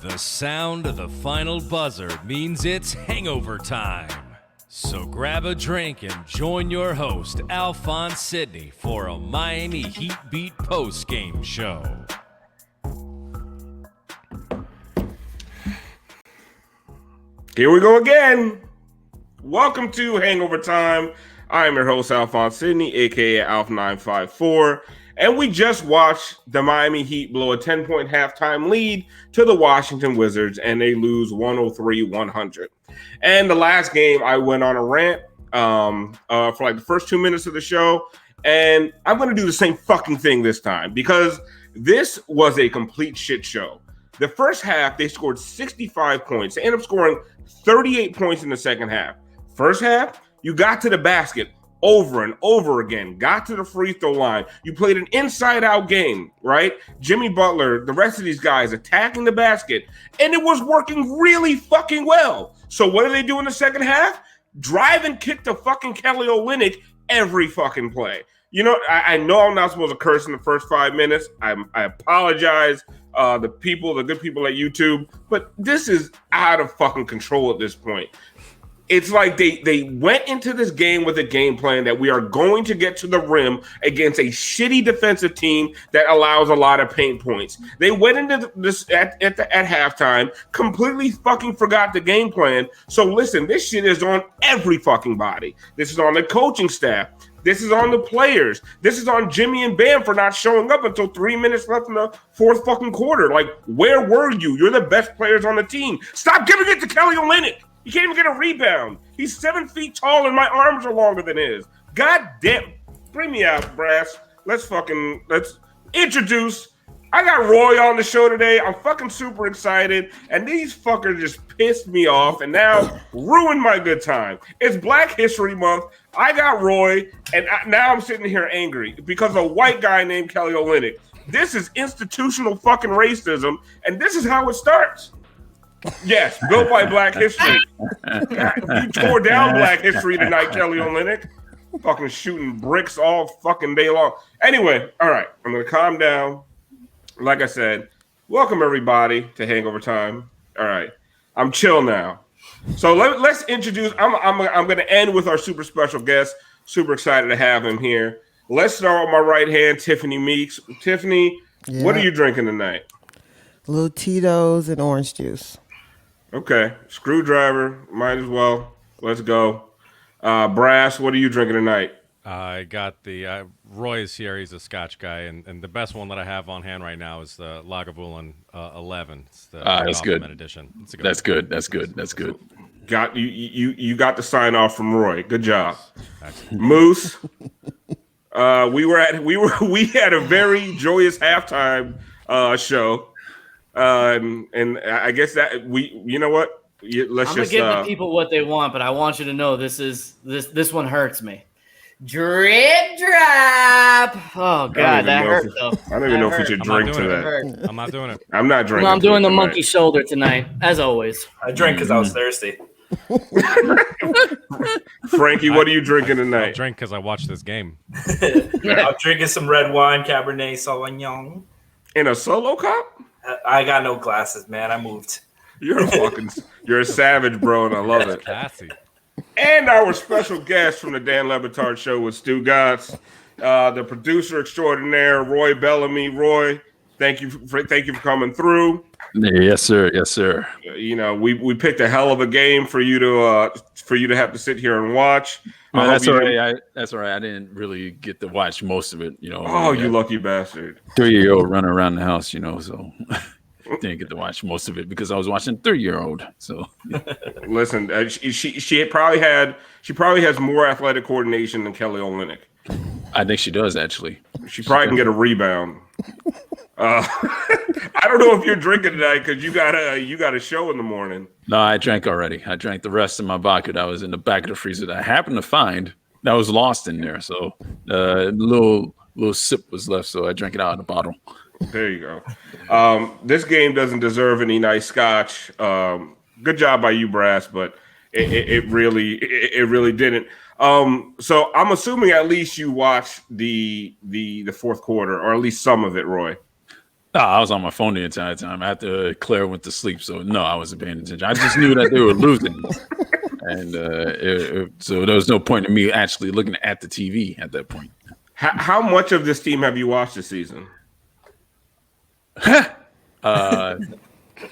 The sound of the final buzzer means it's hangover time. So grab a drink and join your host, Alphonse Sidney, for a Miami Heat Beat post-game show. Here we go again. Welcome to Hangover Time. I am your host, Alphonse Sidney, a.k.a. Alf954. And we just watched the Miami Heat blow a 10-point halftime lead to the Washington Wizards, and they lose 103-100. And the last game, I went on a rant for like the first 2 minutes of the show, and I'm going to do the same fucking thing this time because this was a complete shit show. The first half, they scored 65 points. They ended up scoring 38 points in the second half. First half, you got to the basket over and over again, got to the free throw line. You played an inside-out game, right? Jimmy Butler, the rest of these guys attacking the basket, and it was working really fucking well. So what do they do in the second half? Drive and kick to fucking Kelly Olynyk every fucking play. You know, I know I'm not supposed to curse in the first 5 minutes. I apologize, the good people at YouTube, but this is out of fucking control at this point. It's like they went into this game with a game plan that we are going to get to the rim against a shitty defensive team that allows a lot of paint points. They went into this at halftime, completely fucking forgot the game plan. So listen, this shit is on every fucking body. This is on the coaching staff. This is on the players. This is on Jimmy and Bam for not showing up until 3 minutes left in the fourth fucking quarter. Like, where were you? You're the best players on the team. Stop giving it to Kelly Olynyk. He can't even get a rebound. He's 7 feet tall and my arms are longer than his. God damn. Bring me out, Brass. Let's introduce. I got Roy on the show today. I'm fucking super excited. And these fuckers just pissed me off and now ruined my good time. It's Black History Month. I got Roy, and now I'm sitting here angry because a white guy named Kelly Olynyk. This is institutional fucking racism, and this is how it starts. Yes, built by Black History. God, you tore down Black History tonight, Kelly Olynyk. Fucking shooting bricks all fucking day long. Anyway, all right, I'm going to calm down. Like I said, welcome everybody to Hangover Time. All right, I'm chill now. So let's introduce. I'm going to end with our super special guest. Super excited to have him here. Let's start with my right hand, Tiffany Meeks. Tiffany, What are you drinking tonight? Little Tito's and orange juice. Okay, screwdriver. Might as well. Let's go. Brass, what are you drinking tonight? I got the Roy is here. He's a Scotch guy, and the best one that I have on hand right now is the Lagavulin 11. It's the that's good. Edition. It's a good That's good. That's good. That's good. Got you got the sign off from Roy. Good job. Moose. We had a very joyous halftime show. And I guess that you know what? Let's I'm gonna give the people what they want, but I want you to know this one hurts me. Drip drop. Oh God, that hurt though. I don't even know if we should drink to that. I'm not doing it. I'm not drinking. No, I'm doing the monkey shoulder tonight, as always. I drank because I was thirsty. Frankie, what are you drinking I'll tonight? drink because I watched this game. I'm drinking some red wine, Cabernet Sauvignon. In a solo cup? I got no glasses, man. I moved. You're a savage, bro, and I love it. Classy. And our special guest from the Dan Lebatard Show with Stugotz, the producer extraordinaire, Roy Bellamy. Roy, thank you for coming through. Yes, sir. Yes, sir. You know, we picked a hell of a game for you to have to sit here and watch. Well, that's all right. That's all right. I didn't really get to watch most of it. You know. Oh, you lucky bastard! 3-year-old running around the house, you know, so didn't get to watch most of it because I was watching 3-year-old. So listen, she probably has more athletic coordination than Kelly Olynyk. I think she does actually. She probably can get a rebound. I don't know if you're drinking tonight because you got a show in the morning. No, I drank already. I drank the rest of my vodka that was in the back of the freezer that I happened to find that was lost in there. So little sip was left, so I drank it out of the bottle. There you go. This game doesn't deserve any nice scotch. Good job by you, Brass, but it really didn't. So I'm assuming at least you watched the fourth quarter, or at least some of it, Roy. No, I was on my phone the entire time after Claire went to sleep. So no, I wasn't paying attention. I just knew that they were losing, and so there was no point in me actually looking at the TV at that point. How much of this team have you watched this season? I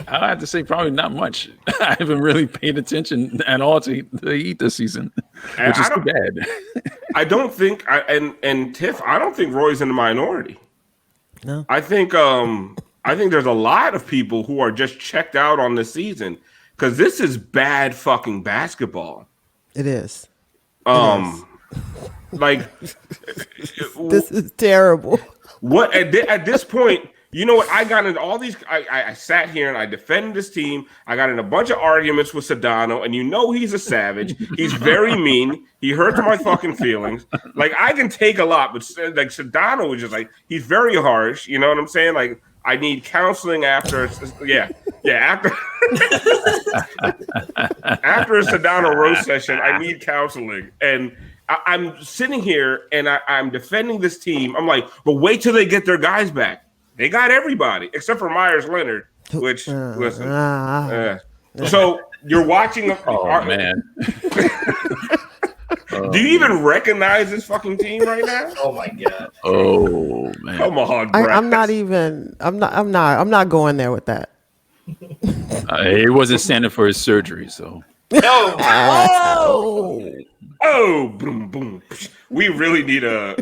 have to say probably not much. I haven't really paid attention at all to Heat this season, which is too bad. I don't think, and Tiff, I don't think Roy's in the minority. No, I think there's a lot of people who are just checked out on this season because this is bad fucking basketball. it is. Like This is terrible. what at this point. You know what? I got into all these. I sat here and I defended this team. I got in a bunch of arguments with Sedano, and you know he's a savage. He's very mean. He hurts my fucking feelings. Like I can take a lot, but like Sedano was just like he's very harsh. You know what I'm saying? Like I need counseling after. After after a Sedano roast session, I need counseling, and I'm sitting here and I'm defending this team. I'm like, but wait till they get their guys back. They got everybody except for Myers Leonard, which listen. So you're watching. Man. Do you even recognize this fucking team right now? Oh my god. Oh man. Come on, I'm not going there with that. He wasn't standing for his surgery, so. Oh, boom, boom. We really need a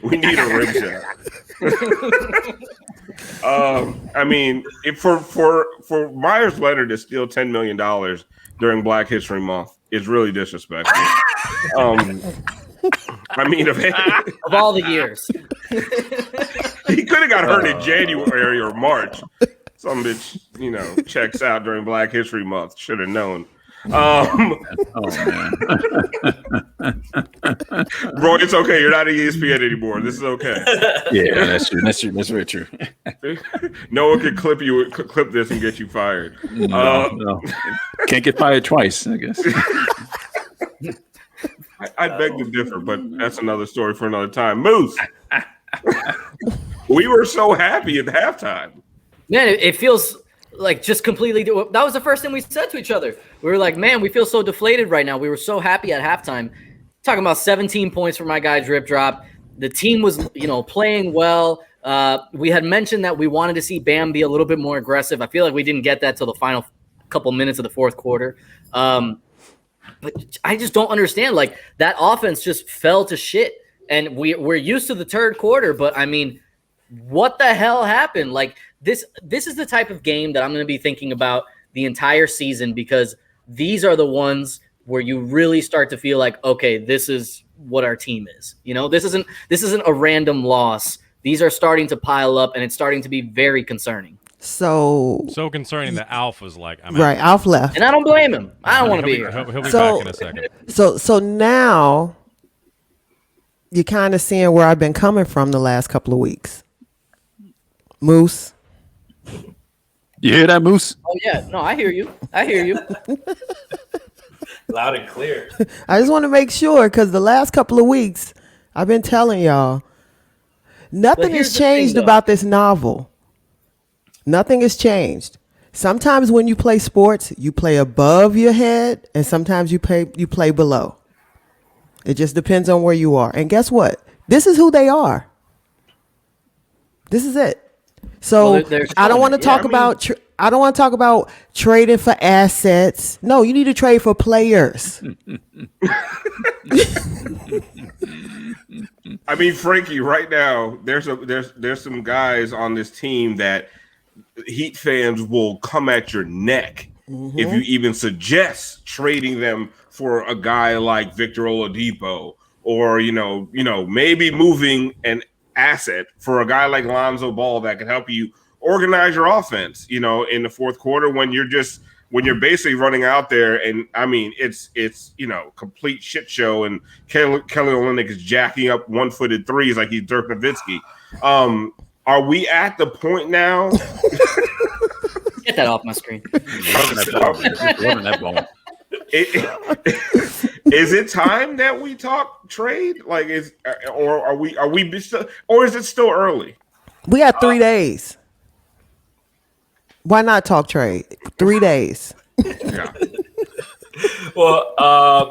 rim shot. I mean, for Myers Leonard to steal $10 million during Black History Month is really disrespectful. I mean, Of all the years. he could have got hurt in January or March. Some bitch, checks out during Black History Month. Should have known. Man. Roy, it's okay. You're not at ESPN anymore. This is okay. Yeah, that's true. That's very true. No one can clip this and get you fired. No. Can't get fired twice, I guess. I beg to differ, but that's another story for another time. Moose, we were so happy at halftime. Man, it feels like just completely. That was the first thing we said to each other. We were like, man, we feel so deflated right now. We were so happy at halftime. Talking about 17 points for my guy Drip Drop. The team was, playing well. We had mentioned that we wanted to see Bam be a little bit more aggressive. I feel like we didn't get that till the final couple minutes of the fourth quarter. But I just don't understand. Like that offense just fell to shit. And we're used to the third quarter, but I mean, what the hell happened? Like this is the type of game that I'm going to be thinking about the entire season, because these are the ones where you really start to feel like, okay, this is what our team is. This isn't a random loss. These are starting to pile up, and it's starting to be very concerning. So concerning that Alf was like, right, Alf left, and I don't blame him. I don't want to be here. He'll be back in a second. So now you're kind of seeing where I've been coming from the last couple of weeks. Moose. You hear that, Moose? Oh yeah, no, I hear you. Loud and clear. I just want to make sure, because the last couple of weeks I've been telling y'all nothing has changed about this novel. Nothing has changed. Sometimes when you play sports, you play above your head, and sometimes you play below. It just depends on where you are. And guess what? This is who they are. This is it. So I don't want to talk about. I don't want to talk about trading for assets. No, you need to trade for players. I mean, Frankie, right now there's some guys on this team that Heat fans will come at your neck if you even suggest trading them for a guy like Victor Oladipo, or maybe moving an asset for a guy like Lonzo Ball that can help you organize your offense, in the fourth quarter when you're basically running out there, and I mean it's complete shit show, and Kelly Olynyk is jacking up one-footed threes like he's Dirk Nowitzki. Are we at the point now? Get that off my screen. Is it time that we talk trade? Like, or are we still, or is it still early? We got 3 days. Why not talk trade? 3 days. Yeah. Well,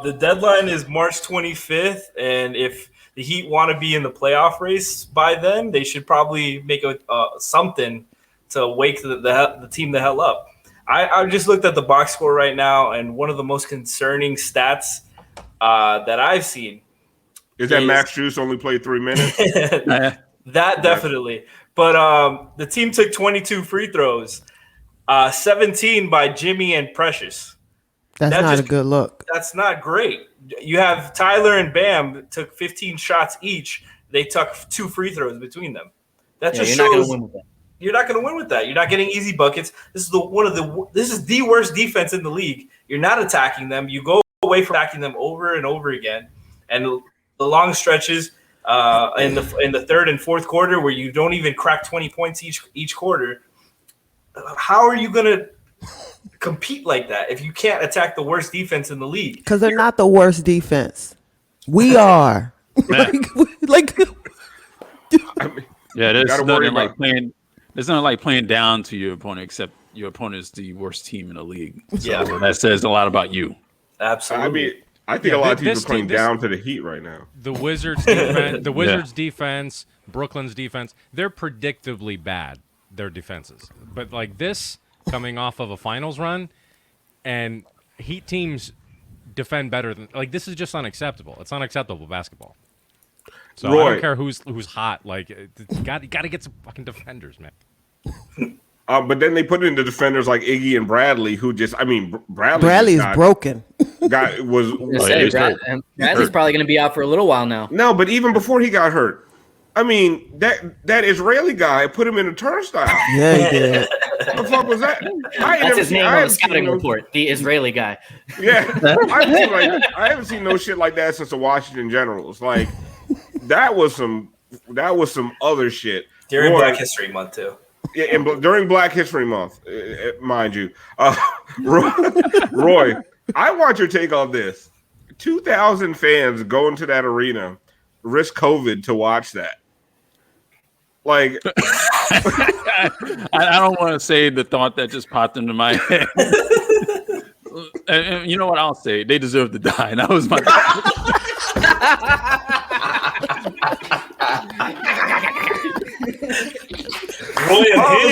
the deadline is March 25th, and if the Heat want to be in the playoff race by then, they should probably make something to wake the team the hell up. I just looked at the box score right now, and one of the most concerning stats that I've seen is that Max Juice only played 3 minutes. That definitely. But the team took 22 free throws, 17 by Jimmy and Precious. That's not a good look. That's not great. You have Tyler and Bam took 15 shots each. They took 2 free throws between them. That just shows you're not going to win with that. You're not getting easy buckets. This is the worst defense in the league. You're not attacking them. You go away from attacking them over and over again, and the long stretches in the third and fourth quarter where you don't even crack 20 points each quarter. How are you going to compete like that if you can't attack the worst defense in the league? Because they're not the worst defense. We are. like I mean, there's nothing like playing. There's nothing like playing down to your opponent, except your opponent is the worst team in the league. So that says a lot about you. Absolutely. I mean, I think a lot of teams are playing down to the Heat right now. The Wizards defense, defense, Brooklyn's defense, they're predictably bad, their defenses. But like this, coming off of a finals run, and Heat teams defend better than this is just unacceptable. It's unacceptable basketball. So Roy, I don't care who's hot. Like you got to get some fucking defenders, man. But then they put in the defenders like Iggy and Bradley, who Bradley is broken. Bradley's probably going to be out for a little while now. No, but even before he got hurt, I mean that Israeli guy put him in a turnstile. Yeah, he did. What the fuck was that? That's his name on the scouting report. The Israeli guy. Yeah, I haven't seen no shit like that since the Washington Generals. Like that was some other shit during Black History Month too. Yeah, and during Black History Month, mind you, Roy, I want your take on this. 2,000 fans go into that arena, risk COVID to watch that. Like, I don't want to say the thought that just popped into my head. And you know what I'll say? They deserve to die. And that was my.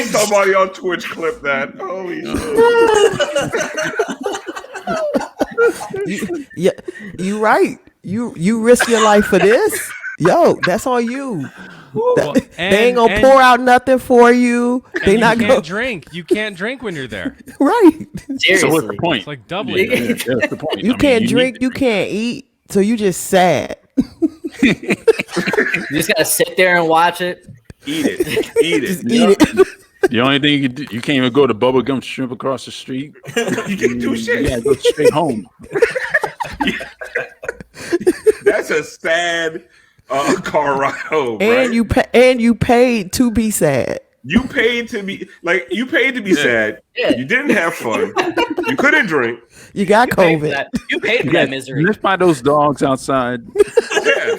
Somebody on Twitch clipped that. Holy shit! You right. You risk your life for this. Yo, that's on you. They ain't gonna pour out nothing for you. They not gonna drink. You can't drink when you're there. Right. Seriously. So what's the point? It's like doubling. That's the point. You can't drink. You can't eat. So you just sad. You just gotta sit there and watch it. Eat it. Just eat it. The only thing you can do, you can't even go to Bubblegum Shrimp across the street. You can't do shit. You gotta go straight home. That's a sad car ride home, and right? you paid to be sad. You paid to be sad. Yeah. You didn't have fun. You couldn't drink. You got COVID. You paid for that misery. Lift by those dogs outside. Yeah.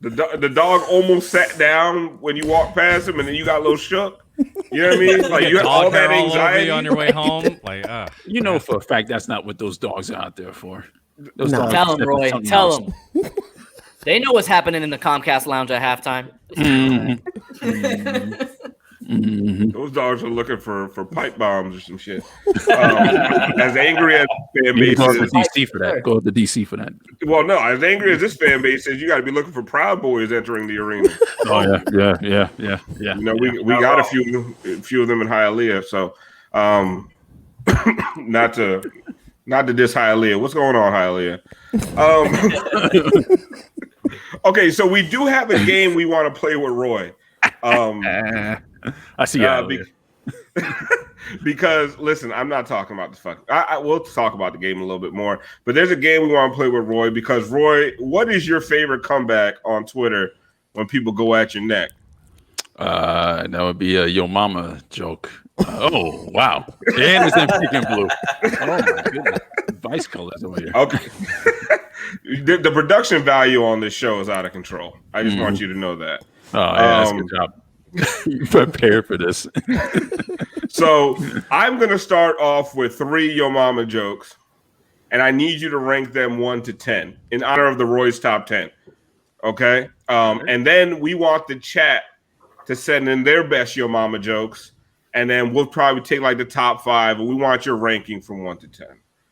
The dog almost sat down when you walked past him, and then you got a little shook. You know what I mean? Like you had all that anxiety on your way home. Like, you know for a fact that's not what those dogs are out there for. Those No. dogs Tell them, Roy. Tell else. them. They know what's happening in the Comcast lounge at halftime. Those dogs are looking for pipe bombs or some shit. As angry as fan base Go to is, DC for that. Go to DC for that. well, no, as angry as this fan base is, you got to be looking for Proud Boys entering the arena. Oh yeah. You know, we got a few of them in Hialeah, so not to diss Hialeah. What's going on, Hialeah? Okay, so we do have a game we want to play with Roy. I see. Because listen, I'm not talking about the fuck. I will talk about the game a little bit more, but there's a game we want to play with Roy. Because Roy, what is your favorite comeback on Twitter when people go at your neck? That would be a Yo Mama joke. Oh wow! And it's in pink and blue. Oh my goodness, vice colors over here. Okay. The production value on this show is out of control. I just want you to know that. Oh yeah, that's a good job. You prepared for this. So I'm gonna start off with 3 Yo Mama jokes, and I need you to rank them 1 to 10 in honor of the Roy's top 10. Okay. And then we want the chat to send in their best Yo Mama jokes, and then we'll probably take like the top 5, and we want your ranking from 1 to 10.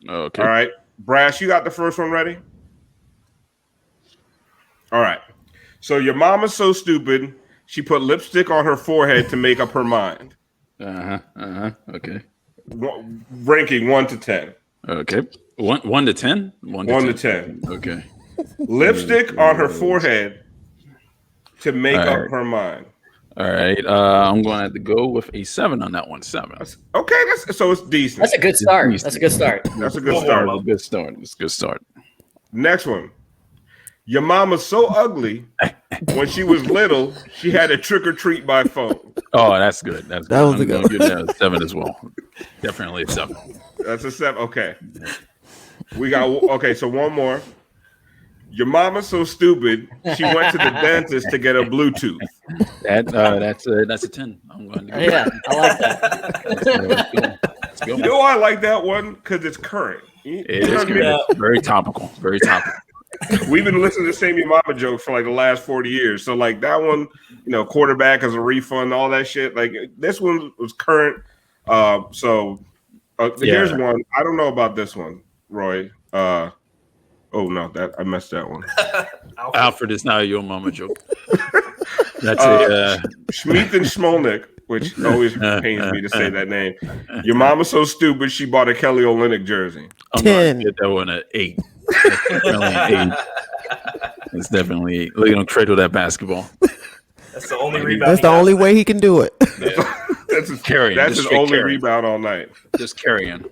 Okay. All right. Brass, you got the first one ready? All right. So your mama's so stupid, she put lipstick on her forehead to make up her mind. Okay. Ranking 1 to 10. Okay. 1 to 10? 1 to 10. Okay. Lipstick on her forehead to make up her mind. All right. I'm going to have to go with a 7 on that one. 7. Okay. So it's decent. That's a good start. That's a good start. That's a good start. It's a good start. Next one. Your mama's so ugly. When she was little, she had a trick or treat by phone. Oh, that's good. That was a good one. Give that a 7 as well. Definitely a 7. That's a 7. Okay. So one more. Your mama's so stupid, she went to the dentist to get a Bluetooth. That's a 10. I'm going to go. Yeah, I like that. Let's go. You know why I like that one? Because it's current. It is very topical. Very topical. We've been listening to the same Your Mama jokes for like the last 40 years. So like that one, quarterback as a refund, all that shit. Like this one was current. Here's one. I don't know about this one, Roy. Oh no, I messed that one. Alfred is not a Your Mama joke. That's Schmeeth and Smolnik, which always pains me to say that name. Your mama's so stupid she bought a Kelly Olynyk jersey. I'm 10. Get that one at 8. It's definitely 8. Look at him cradle that basketball. That's the only rebound. That's the only way he can do it. That's his carrying. That's his only rebound all night. Just carrying.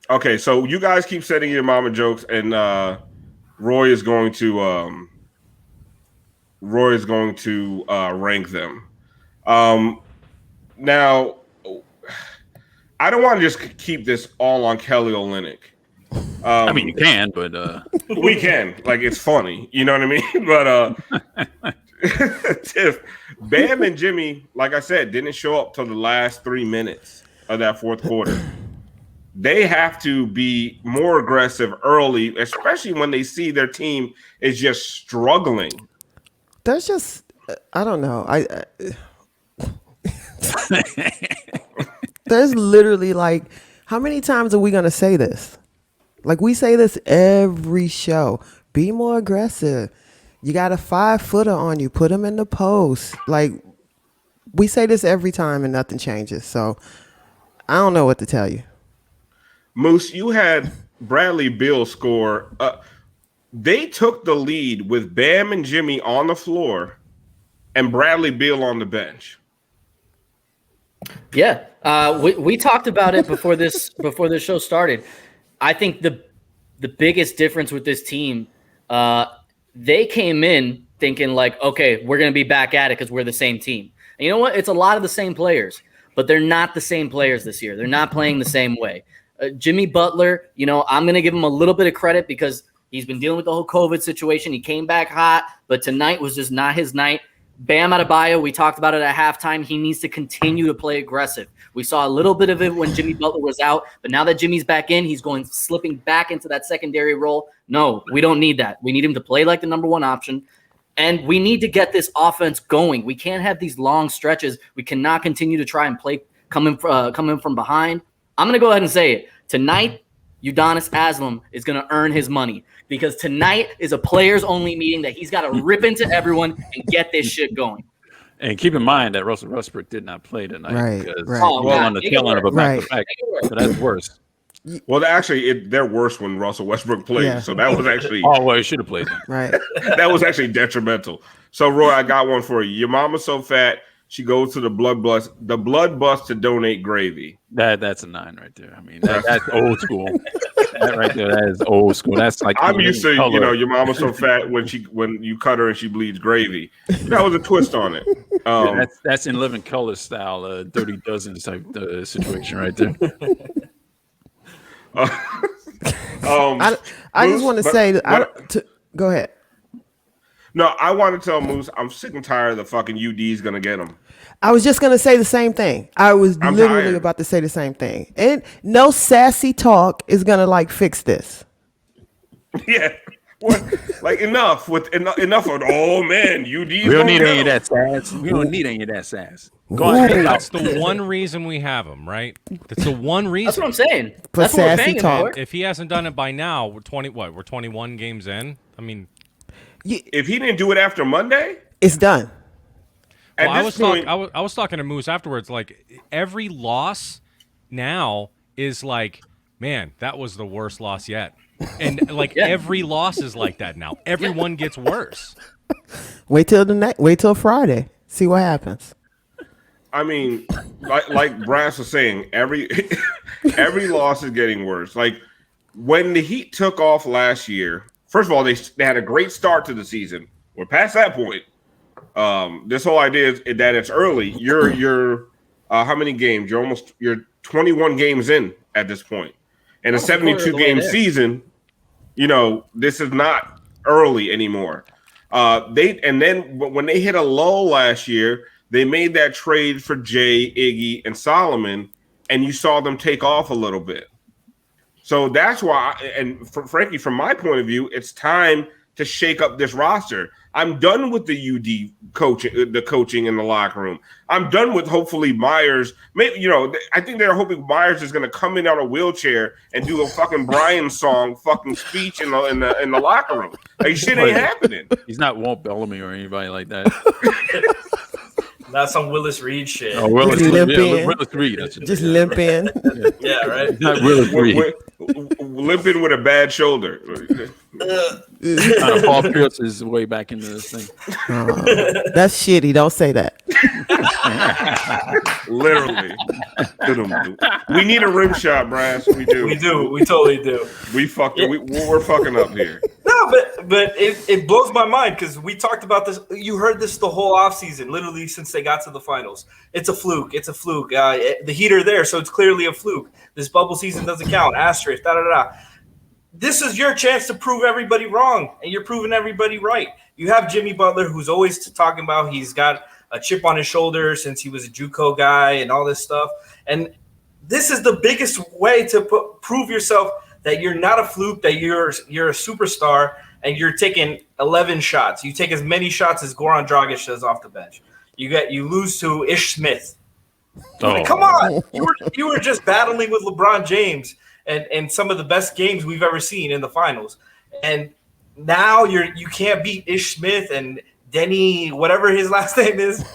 Okay, so you guys keep sending your mama jokes, and Roy is going to rank them. Now, I don't want to just keep this all on Kelly Olynyk. I mean, you can, but we can. Like, it's funny, you know what I mean? But Tiff, Bam and Jimmy, like I said, didn't show up till the last 3 minutes of that fourth quarter. They have to be more aggressive early, especially when they see their team is just struggling. There's just, I don't know. There's literally like, how many times are we going to say this? Like we say this every show. Be more aggressive. You got a 5-footer on you. Put him in the post. Like we say this every time and nothing changes. So I don't know what to tell you. Moose, you had Bradley Beal score. They took the lead with Bam and Jimmy on the floor and Bradley Beal on the bench. Yeah, we talked about it before this show started. I think the biggest difference with this team, they came in thinking like, okay, we're going to be back at it because we're the same team. And you know what? It's a lot of the same players, but they're not the same players this year. They're not playing the same way. Jimmy Butler, I'm going to give him a little bit of credit because he's been dealing with the whole COVID situation. He came back hot, but tonight was just not his night. Bam Adebayo, we talked about it at halftime. He needs to continue to play aggressive. We saw a little bit of it when Jimmy Butler was out, but now that Jimmy's back in, he's slipping back into that secondary role. No, we don't need that. We need him to play like the number one option, and we need to get this offense going. We can't have these long stretches. We cannot continue to try and play coming from behind. I'm going to go ahead and say it. Tonight, Udonis Haslem is going to earn his money because tonight is a players-only meeting that he's got to rip into everyone and get this shit going. And keep in mind that Russell Westbrook did not play tonight. Right, because right. on the tail end of a back-to-back. So that's worse. Well, actually, they're worse when Russell Westbrook played. Yeah. So that was actually he should have played. Right. that was actually detrimental. So, Roy, I got one for you. Your mama's so fat, she goes to the blood bus to donate gravy. That's a 9 right there. I mean, that's old school. That right there, that is old school. That's like I'm used to, your mama's so fat when you cut her and she bleeds gravy. That was a twist on it. That's in Living Color style, Dirty Dozen type situation right there. I just want to say, go ahead. No, I want to tell Moose I'm sick and tired of the fucking UD's gonna get him. I was just gonna say the same thing. I'm literally tired. about to say the same thing. And no sassy talk is gonna like fix this. Yeah. Like enough with enough of man, UD. We don't need any of that sass. We don't need any of that sass. Go on. That's the one reason we have him, right? That's the one reason. That's what I'm saying. For That's what we're sassy paying him talk. for. If he hasn't done it by now, we're 21 games in. I mean, If he didn't do it after Monday, It's done. at well, this point, I was talking to Moose afterwards. Like every loss now is like, man, that was the worst loss yet. And like every loss is like that now. Everyone gets worse. Wait till Friday. See what happens. I mean, like Brass was saying, every loss is getting worse. Like when the Heat took off last year, first of all, they had a great start to the season. We're past that point. This whole idea is that it's early. You're how many games? You're 21 games in at this point. And a 72 game season, this is not early anymore. When they hit a lull last year, they made that trade for Jay, Iggy, and Solomon, and you saw them take off a little bit. So that's why, Frankie, from my point of view, it's time to shake up this roster. I'm done with the UD coaching in the locker room. I'm done with hopefully Myers. Maybe I think they're hoping Myers is going to come in on a wheelchair and do a fucking Brian song fucking speech in the locker room. Like shit ain't happening. He's not Walt Bellamy or anybody like that. Not some Willis Reed shit. Oh, Willis Reed. That's Just limp in. Yeah, right. not Willis Reed. Limping with a bad shoulder. Paul Pierce is way back into this thing. That's shitty. Don't say that. Literally. We need a rim shot, Brass. We do. We do. We totally do. We're fucking up here. No, but it blows my mind because we talked about this. You heard this the whole offseason, literally since they got to the finals. It's a fluke. It's a fluke. The Heat are there, so it's clearly a fluke. This bubble season doesn't count. Asterisk. This is your chance to prove everybody wrong, and you're proving everybody right. You have Jimmy Butler, who's always talking about he's got a chip on his shoulder since he was a JUCO guy and all this stuff. And this is the biggest way to prove yourself that you're not a fluke, that you're a superstar, and you're taking 11 shots. You take as many shots as Goran Dragic does off the bench. You lose to Ish Smith. Like, come on, you were just battling with LeBron James and some of the best games we've ever seen in the finals, and now you can't beat Ish Smith and Denny, whatever his last name is.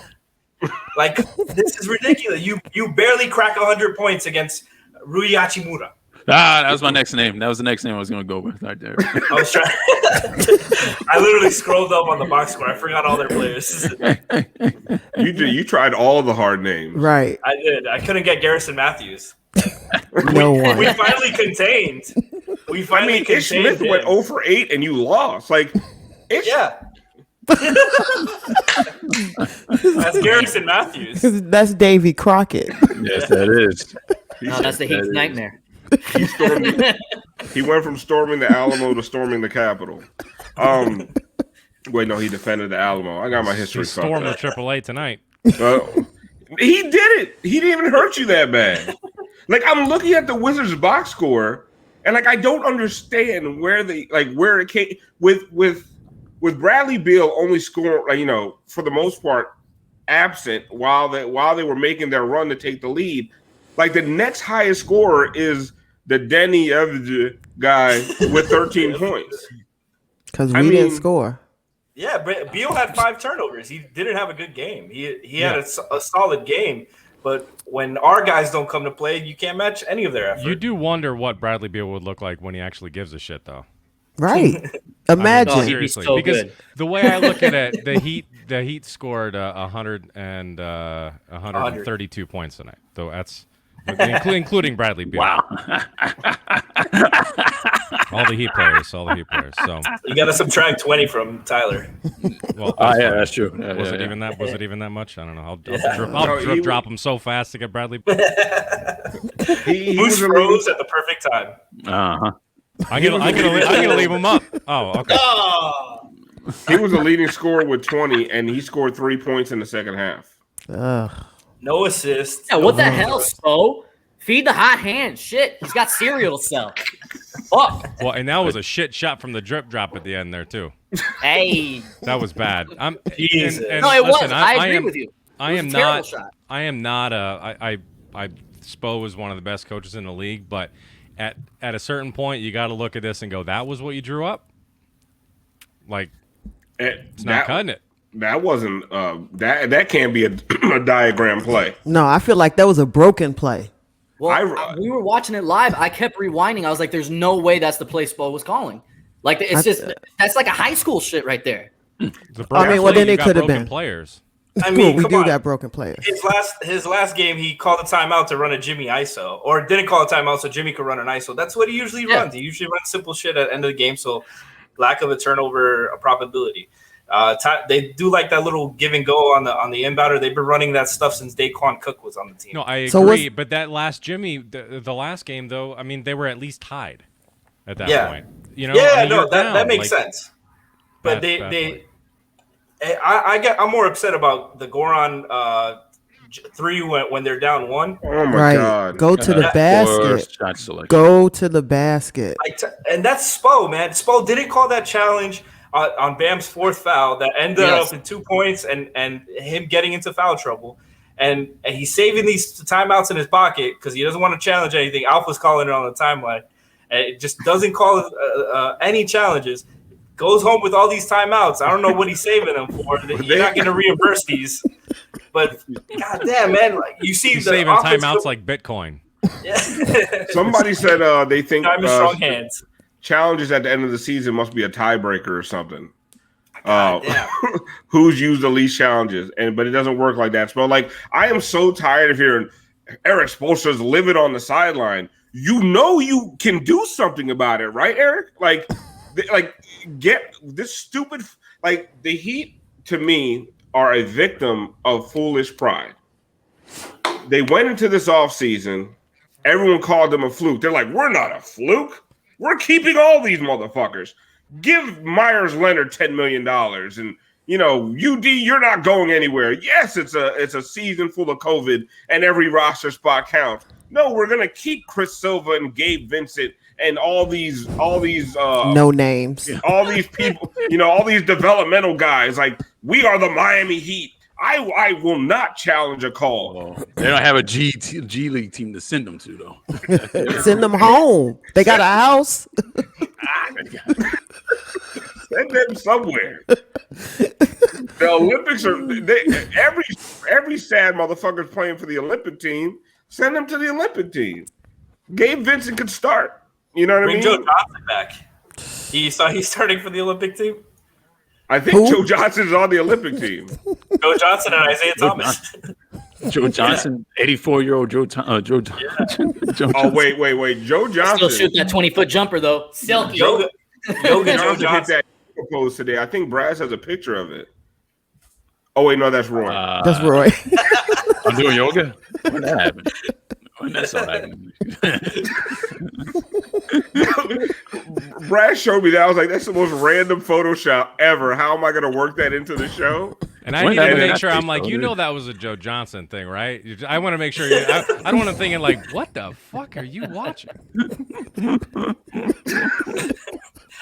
Like, this is ridiculous. You barely crack 100 points against Rui Hachimura. That was my next name. That was the next name I was going to go with right there. I was trying. I literally scrolled up on the box score. I forgot all their players. You tried all the hard names. Right. I did. I couldn't get Garrison Matthews. No one. We finally contained. Ish Smith went 0 for 8 and you lost. Like, yeah. That's Garrison Matthews. That's Davy Crockett. Yes, that is. No, that's the Heat's nightmare. He went from storming the Alamo to storming the Capitol. Wait, no, he defended the Alamo. I got my history. He stormed the AAA tonight. He did it. He didn't even hurt you that bad. Like, I'm looking at the Wizards box score, and like I don't understand where it came with Bradley Beal only scoring, for the most part, absent while they were making their run to take the lead. Like, the next highest scorer is the Denny guy with 13 points. Because we didn't score. Yeah, but Beal had 5 turnovers. He didn't have a good game. He had a solid game, but when our guys don't come to play, you can't match any of their effort. You do wonder what Bradley Beal would look like when he actually gives a shit, though. Right. Imagine. I mean, seriously, so because good. the way I look at it, the Heat scored 132 points tonight. Though that's including Bradley Beal. Wow. all the Heat players. So You got to subtract 20 from Tyler. well, Yeah, that's true. Was it even that much? I don't know. I'll drop him so fast to get Bradley. Moose froze at the perfect time. Uh-huh. I'm gonna leave him up. Oh, okay. He was the leading scorer with 20, and he scored 3 points in the second half. No assists. Yeah, what the hell, Spo? Feed the hot hand. Shit, he's got cereal to sell. Fuck. Well, and that was a shit shot from the drip drop at the end there too. Hey, that was bad. Jesus. No, it was. I agree with you. I am not. Spo was one of the best coaches in the league, but at a certain point, you got to look at this and go, "That was what you drew up." Like, it's not cutting it. That wasn't. That can't be a diagram play. No, I feel like that was a broken play. Well, we were watching it live. I kept rewinding. I was like, "There's no way that's the play Spo was calling." Like, that's like a high school shit right there. Then it could have been players. I mean, we do got broken players. His last game, he called a timeout to run a Jimmy ISO, or didn't call a timeout so Jimmy could run an ISO. That's what he usually runs. He usually runs simple shit at the end of the game, so lack of a turnover probability. They do like that little give and go on the inbounder. They've been running that stuff since Daquan Cook was on the team. No, I agree. But that last Jimmy, the last game though, I mean, they were at least tied at that point. You know, that makes sense. But I'm more upset about the Goran 3 when they're down 1. Oh my god! Go to the basket. Go to the basket. And that's Spo, man. Spo didn't call that challenge on Bam's 4th foul that ended up in 2 points and him getting into foul trouble. And he's saving these timeouts in his pocket because he doesn't want to challenge anything. Alpha's calling it on the timeline. And it just doesn't call any challenges. Goes home with all these timeouts. I don't know what he's saving them for. You're not going to reimburse these. But goddamn, man, like you see, he's saving timeouts like Bitcoin. Yeah. Somebody said they think strong hands. Challenges at the end of the season must be a tiebreaker or something. Who's used the least challenges, but it doesn't work like that. So, like, I am so tired of hearing Eric Spoelstra's livid on the sideline. You know you can do something about it, right, Eric? Like get this stupid. Like, the Heat, to me, are a victim of foolish pride. They went into this offseason. Everyone called them a fluke. They're like, we're not a fluke. We're keeping all these motherfuckers. Give Myers Leonard $10 million. And, UD, you're not going anywhere. Yes, it's a season full of COVID and every roster spot counts. No, we're going to keep Chris Silva and Gabe Vincent and all these no names. All these people, all these developmental guys. Like, we are the Miami Heat. I will not challenge a call. Well, they don't have a G League team to send them to, though. Send them home. They got a house. Send them somewhere. The Olympics are every sad motherfucker's playing for the Olympic team. Send them to the Olympic team. Gabe Vincent could start. You know what I mean? Bring Joe Johnson back. He's starting for the Olympic team. I think Joe Johnson is on the Olympic team. Joe Johnson and Isaiah Thomas. Joe Johnson, 84-year-old Joe Johnson. Oh, wait. Joe Johnson. Still shoot that 20-foot jumper, though. Silky. Yoga Joe Johnson hit that post today. I think Brass has a picture of it. Oh, wait, no, that's Roy. That's Roy. I'm doing yoga? When that happened? When that all happened? Brad showed me that. I was like, that's the most random Photoshop ever. How am I going to work that into the show? And I need to make sure. I'm like, that was a Joe Johnson thing, right? I want to make sure. I don't want to thinking like, what the fuck are you watching?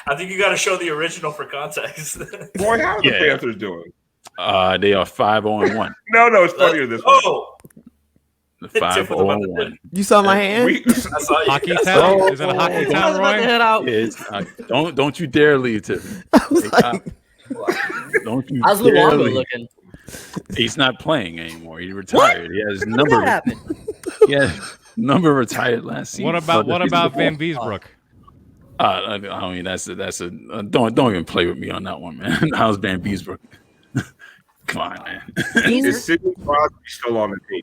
I think you got to show the original for context. Boy, how are the Panthers doing? They are 5-1. No, it's funnier this way. The 5-1. You saw my hand? Hockey town? Is it a hockey town, Roy? It's, don't you dare leave, Tiffany. Don't you How's dare Luongo leave. looking? He's not playing anymore. He retired. He has number. Number retired last season. What about Van Beesbrook? I mean, that's a don't even play with me on that one, man. How's Van Beesbrook? Come on, man. Is Sidney Crosby still on the team?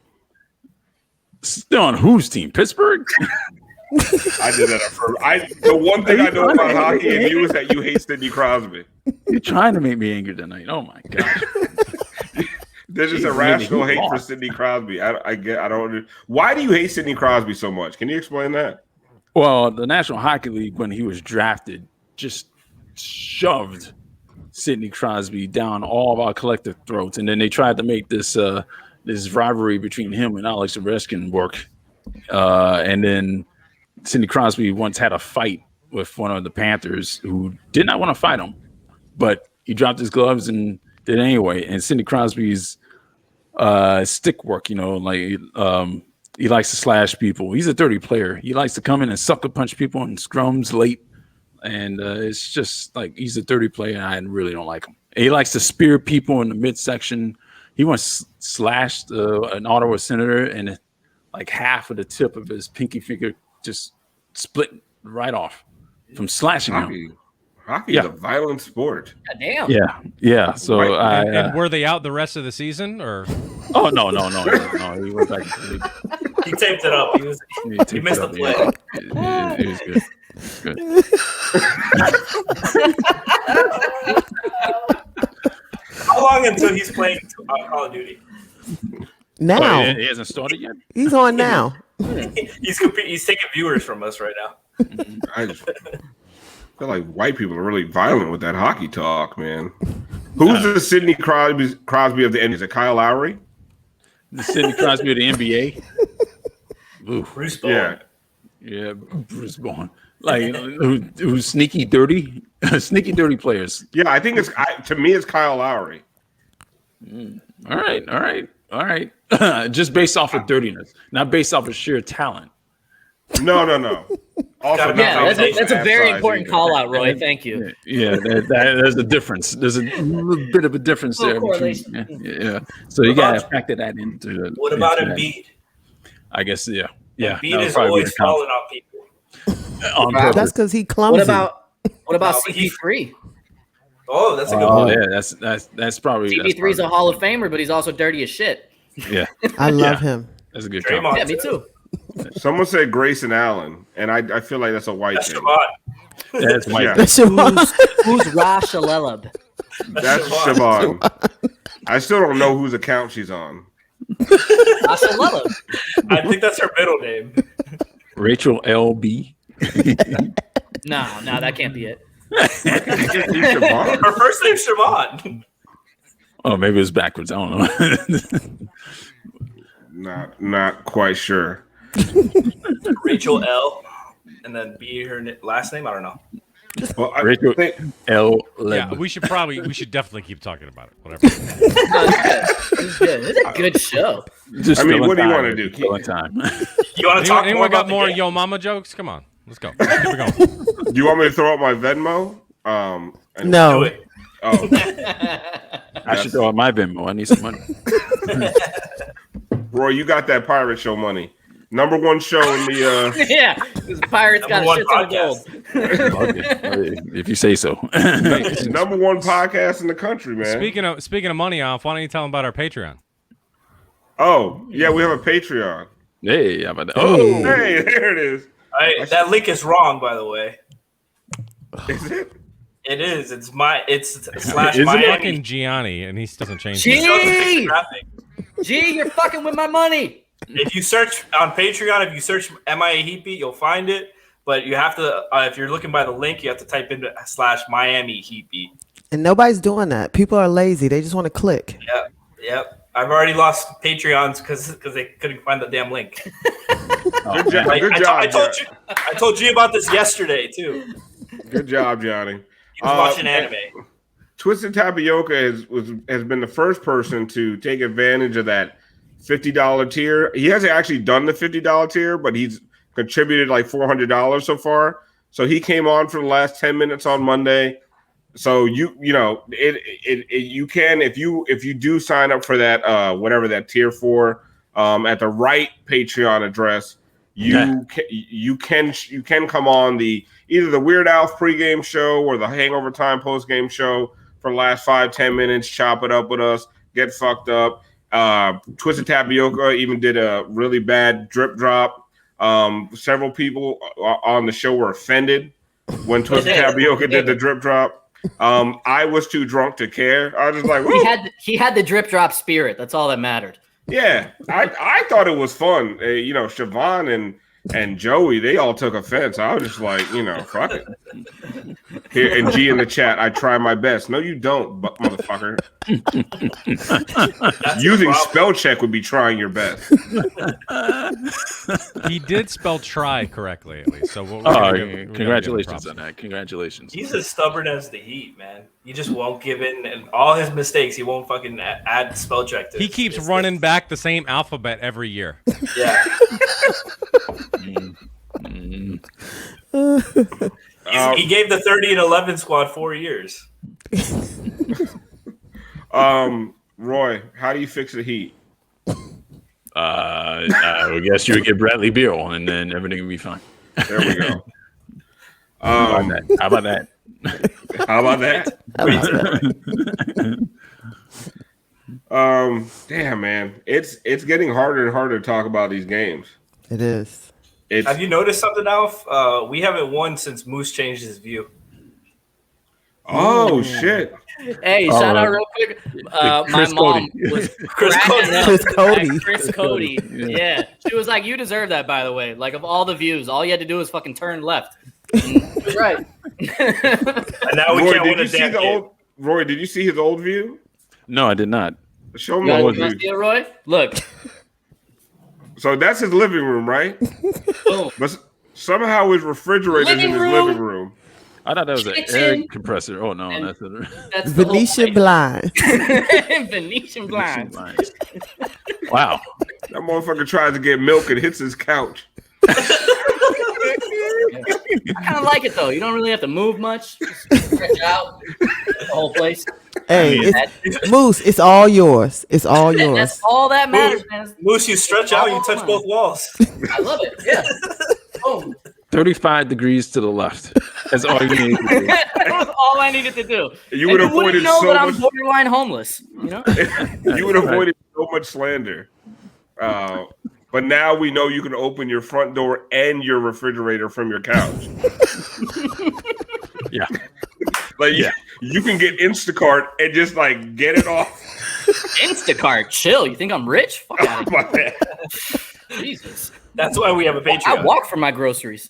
Still on whose team? Pittsburgh? I did that first. The one thing I know about hockey and you is that you hate Sidney Crosby. You're trying to make me angry tonight. Oh my gosh. There's just a rational hate for Sidney Crosby. I don't. Why do you hate Sidney Crosby so much? Can you explain that? Well, the National Hockey League, when he was drafted, just shoved Sidney Crosby down all of our collective throats, and then they tried to make this rivalry between him and Alex Ovechkin work. And then Sidney Crosby once had a fight with one of the Panthers who did not want to fight him, but he dropped his gloves and did it anyway. And Sidney Crosby's stick work, he likes to slash people. He's a dirty player. He likes to come in and sucker punch people in scrums late. And it's just like he's a dirty player, and I really don't like him. He likes to spear people in the midsection. He once slashed an Ottawa senator, and like half of the tip of his pinky finger just split right off from slashing him. Hockey is a violent sport. God damn. Yeah. So and were they out the rest of the season, or? Oh no. He went back. He taped it up. He missed the play. It was good. Good. How long until he's playing Call of Duty? Now he hasn't started yet. He's on now. He's taking viewers from us right now. I just feel like white people are really violent with that hockey talk, man. Who's the Sidney Crosby of the NBA? Is it Kyle Lowry? The Sidney Crosby of the NBA? Bruce Bowen. Yeah, Bruce Bowen. Like who's sneaky dirty players. Yeah, I think to me it's Kyle Lowry. All right. Just based off of dirtiness, not based off of sheer talent. No. Also, that's a very important call out, Roy. Thank you. Yeah, there's a difference. There's a little bit of a difference there. Yeah. So you got to factor that into it. What about Embiid? I guess, yeah. Embiid is always falling on people. That's because he clumsy. What about CP3? Oh, that's a good one. Yeah, that's probably CP3 is a Hall of Famer, but he's also dirty as shit. Yeah, I love him. That's a good comment. Yeah, me too. Someone said Grayson Allen, and I feel like that's a white thing. That's white. Yeah. Who's Rosh Alelab? That's Siobhan. I still don't know whose account she's on. Rosh Alelab. I think that's her middle name. Rachel LB. No, that can't be it. Her first name's Siobhan. Oh, maybe it was backwards. I don't know. Not quite sure. Rachel L. And then B her last name. I don't know. Well, Rachel L. Yeah, we should definitely keep talking about it. Whatever. It's good. It's a good show. What do you want to do? You want to talk anyone more got about more Yo Yo Mama jokes? Come on, let's go. Keep it going. Do you want me to throw up my Venmo? No. Oh, I should throw out my Venmo. I need some money. Roy, you got that pirate show money. Number one show in the Yeah, because Pirates got a shit ton of gold. Okay. If you say so. number one podcast in the country, man. Speaking of money off, why don't you tell them about our Patreon? Oh, yeah, we have a Patreon. Hey, how about that? Oh, hey, there it is. That link is wrong, by the way. Is it? It is. It's / Is Miami. it fucking Gianni, and he still doesn't change Gee, you're fucking with my money. If you search on Patreon, if you search MIA Heat Beat, you'll find it. But you have to, if you're looking by the link, you have to type in / Miami Heat Beat. And nobody's doing that. People are lazy. They just want to click. Yep. I've already lost Patreons because they couldn't find the damn link. Good job. I told you about this yesterday too. Good job, Johnny. He was watching anime. Twisted Tapioca has been the first person to take advantage of that $50 tier. He hasn't actually done the $50 tier, but he's contributed like $400 so far. So he came on for the last 10 minutes on Monday. So you can if you do sign up for that whatever that tier for at the right Patreon address, you can come on either the Weird Al pregame show or the Hangover Time postgame show for the last 5-10 minutes, chop it up with us, get fucked up. Twisted Tapioca even did a really bad drip drop. Several people on the show were offended when Twisted Tapioca did the drip drop. I was too drunk to care. I was just like, he had the drip drop spirit. That's all that mattered. Yeah, I thought it was fun. Siobhan and Joey, they all took offense. I was just like, fuck it. Here, and G in the chat, I try my best. No, you don't, motherfucker. Using spell check would be trying your best. He did spell try correctly, at least. So congratulations on that. Congratulations. He's as stubborn as the Heat, man. He just won't give in, and all his mistakes, he won't fucking add spell check to. He keeps running back the same alphabet every year. Yeah. He gave the 30 and 11 squad 4 years. Roy, how do you fix the Heat? I guess you would get Bradley Beal, and then everything would be fine. There we go. How about that? How about that? Damn, man, it's getting harder and harder to talk about these games. It is. Have you noticed something, Alf? We haven't won since Moose changed his view. Oh shit! Hey, shout out real quick. My mom was Chris Cody. Yeah, she was like, "You deserve that." By the way, like of all the views, all you had to do was fucking turn left. Right. And now we can't win a damn game. Roy, did you see his old view? No, I did not. Show me old view. See it, Roy? Look. So that's his living room, right? Boom. But somehow his refrigerator is in his living room. I thought that was an air compressor. Oh no, that's Venetian blind. Venetian blind. Wow. That motherfucker tries to get milk and hits his couch. I kind of like it though. You don't really have to move much. Just stretch out the whole place. Hey, Moose, it's all yours. It's all yours. That's all that matters, man. Moose, you stretch out, you touch both walls. I love it. Yeah. Boom. 35 degrees to the left. That's all you need to do. That was all I needed to do. You would have avoided know so that much. I'm borderline homeless. You know. You would have avoided so much slander. But now we know you can open your front door and your refrigerator from your couch. Yeah. Like you can get Instacart and just like get it off. Instacart, chill. You think I'm rich? Fuck out of here. Jesus. That's why we have a Patreon. I walk for my groceries.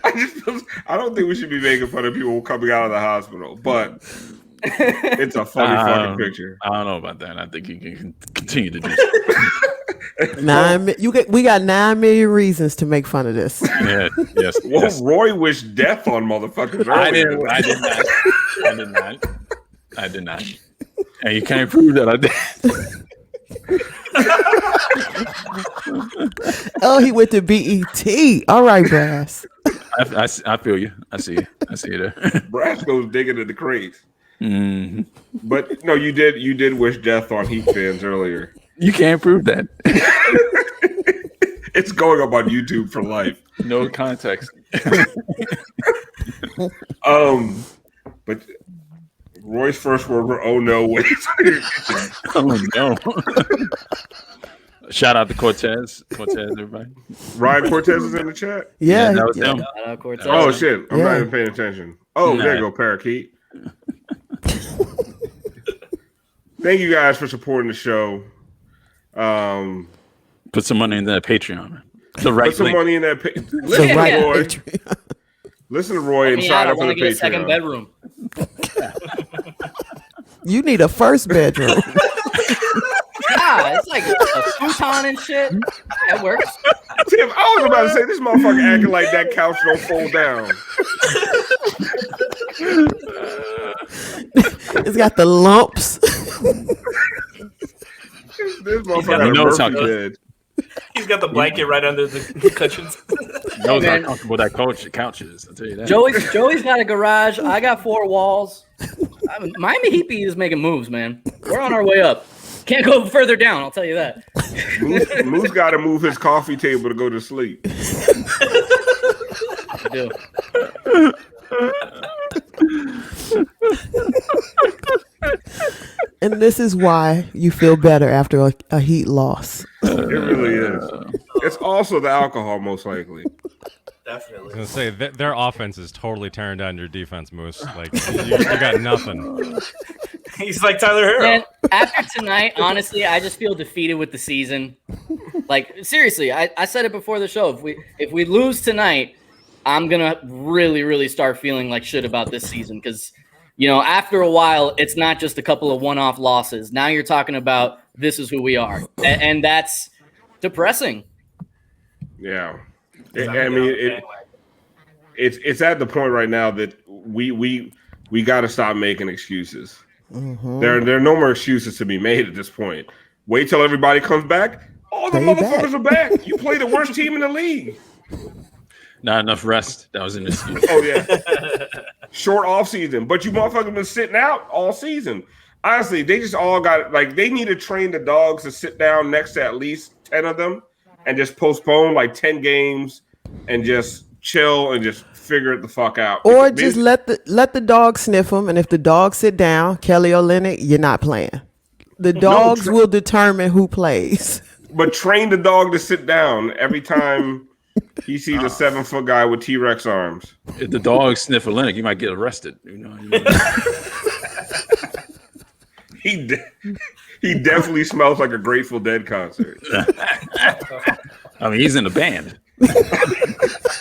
I don't think we should be making fun of people coming out of the hospital, but it's a funny fucking picture. I don't know about that. I think you can continue to do so. We got 9 million reasons to make fun of this. Yeah, yes. Well, yes. Roy wished death on motherfuckers earlier. I did not. And you can't prove that I did. Oh, he went to BET. All right, Brass. I feel you. I see you. I see you there. Brass goes digging in the crates. Mm-hmm. But no, you did wish death on Heat fans earlier. You can't prove that. It's going up on YouTube for life. No context. But Roy's first word were "oh no" wait. Oh no! Shout out to Cortez, everybody. Ryan Cortez is in the chat. Yeah, that was him. Shout out Cortez. Oh shit! I'm not even paying attention. Oh, there you go, Parakeet. Thank you guys for supporting the show. Put some money in that Patreon. The right Put some link. money in that. Listen, Roy. Listen to Roy and sign up for the Patreon. A second bedroom. You need a first bedroom. Yeah, it's like a futon and shit. That works. Tim, I was about to say this motherfucker acting like that couch don't fold down. It's got the lumps. This motherfucker got a Murphy bed. He's got the blanket right under the cushions. Knows how comfortable that couch is. I'll tell you that. Joey's got a garage. I got 4 walls. Miami Heat is making moves, man. We're on our way up. Can't go further down. I'll tell you that. Moose got to move his coffee table to go to sleep. I do. And this is why you feel better after a Heat loss. It really is. It's also the alcohol, most likely. Definitely. I was gonna say their offense is totally tearing down your defense, Moose. Like you got nothing. He's like Tyler Herro. Man, after tonight, honestly, I just feel defeated with the season. Like, seriously, I said it before the show. If we lose tonight, I'm gonna really, really start feeling like shit about this season because, after a while, it's not just a couple of one-off losses. Now you're talking about this is who we are, and that's depressing. Yeah, I mean, it's at the point right now that we got to stop making excuses. Mm-hmm. There are no more excuses to be made at this point. Wait till everybody comes back. All the motherfuckers are back. You play the worst team in the league. Not enough rest. That was an excuse. Oh yeah, short off season, but you motherfuckers been sitting out all season. Honestly, they just all got they need to train the dogs to sit down next to at least 10 of them and just postpone 10 games and just chill and just figure it the fuck out. Or just let the dog sniff them, and if the dog sit down, Kelly Olynyk, you're not playing. The dogs will determine who plays. But train the dog to sit down every time he sees a 7-foot guy with T-Rex arms. If the dog sniff Olynyk, you might get arrested. He definitely smells like a Grateful Dead concert. I mean, he's in a band.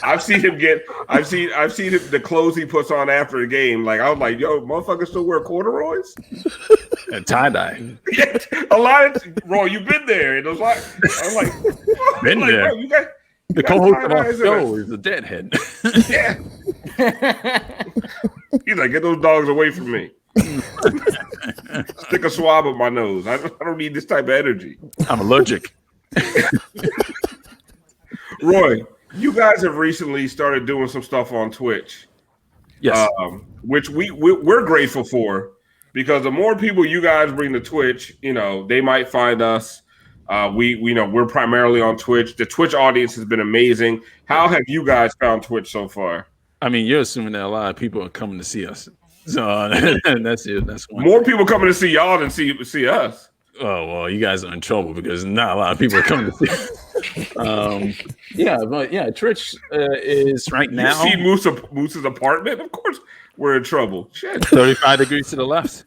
I've seen the clothes he puts on after the game. I was like, yo, motherfuckers still wear corduroys and tie-dye. Yeah, a lot of Roy, you've been there. And I'm like, been there. Bro, the co-host of our show is a deadhead. Yeah. He's like, get those dogs away from me. Stick a swab up my nose. I don't need this type of energy. I'm allergic. Roy, you guys have recently started doing some stuff on Twitch. Yes. Which we're grateful for, because the more people you guys bring to Twitch, they might find us. We're primarily on Twitch. The Twitch audience has been amazing. How have you guys found Twitch so far? I mean, you're assuming that a lot of people are coming to see us. So that's it. That's one. More people coming to see y'all than see us. Oh, well, you guys are in trouble because not a lot of people are coming to see. Twitch is right now. You see Moose's apartment? Of course, we're in trouble. Shit. 35 degrees to the left.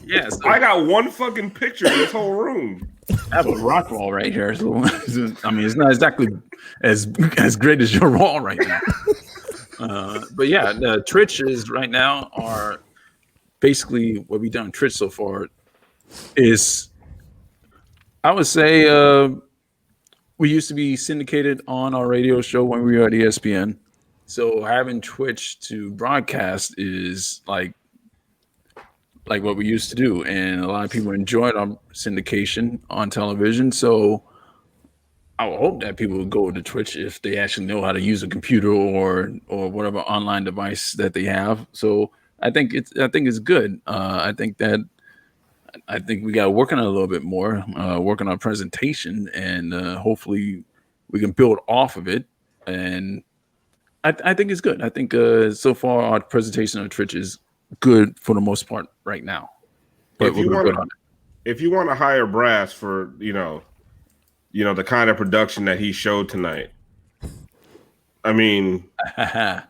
Yes. I got one fucking picture in this whole room. I have a rock wall right here. So, I mean, it's not exactly as great as your wall right now. But yeah, the Twitch is right now are basically what we've done on Twitch so far is, I would say, we used to be syndicated on our radio show when we were at ESPN. So having Twitch to broadcast is like what we used to do, and a lot of people enjoyed our syndication on television. So I would hope that people would go to Twitch if they actually know how to use a computer or whatever online device that they have. So I think it's good. I think we got to work on it a little bit more, work on our presentation, and hopefully we can build off of it. And I think it's good. I think so far our presentation on Twitch is good for the most part right now. But if you want to hire Brass for the kind of production that he showed tonight, I mean, I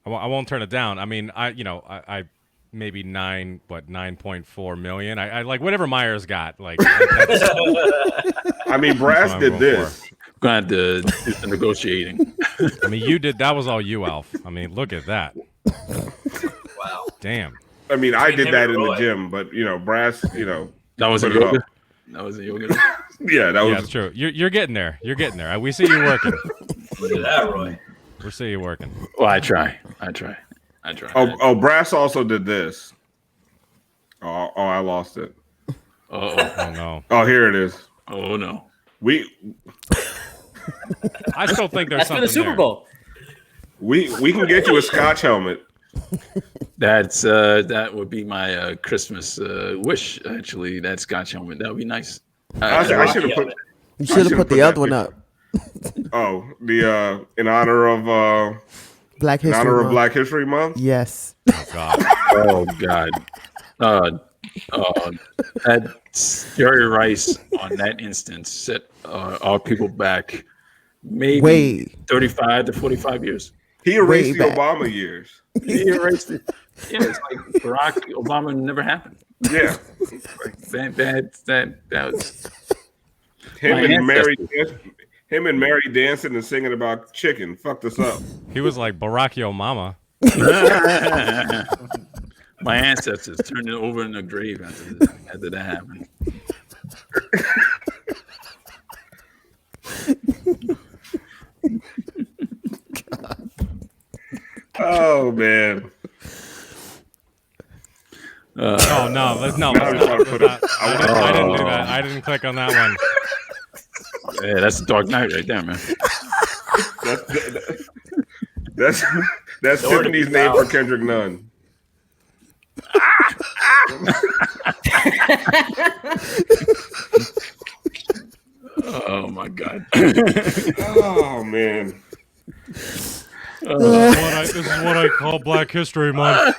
won't turn it down. I mean, I maybe 9.4 million. I like whatever Myers got. Like, I mean, Brass did this. Gonna have to do the negotiating. I mean, you did. That was all you, Alf. I mean, look at that. Wow. Damn. I mean, I did that in the gym, but Brass, that wasn't yoga. That wasn't yoga. Yeah, that was. Yeah, it's true. You're getting there. You're getting there. We see you working. Look at that, Roy. We see you working. Well, I try. Oh, Brass also did this. Oh, I lost it. Oh no. Oh, here it is. Oh no. I still think there's That's something for the Super Bowl. We can get you a Scotch helmet. That would be my Christmas wish. Actually, that Scotch helmet. That would be nice. I should have put. You should have put the other one up. Oh, the in honor of Black History Month. Yes. Oh God. That Jerry Rice on that instance set our people back maybe 35 to 45 years. He erased the Obama years. He erased it. Yeah, it's like Barack Obama never happened. Yeah. That was him and Mary dancing and singing about chicken fucked us up. He was like Barack Yo Mama. My ancestors turned it over in the grave after that happened. Oh man. Oh no! Let's not. I didn't do that. I didn't click on that one. Yeah, that's Dark Knight right there, man. That's Tiffany's name for Kendrick Nunn. Oh my god. Oh man. This is what I call Black History Month.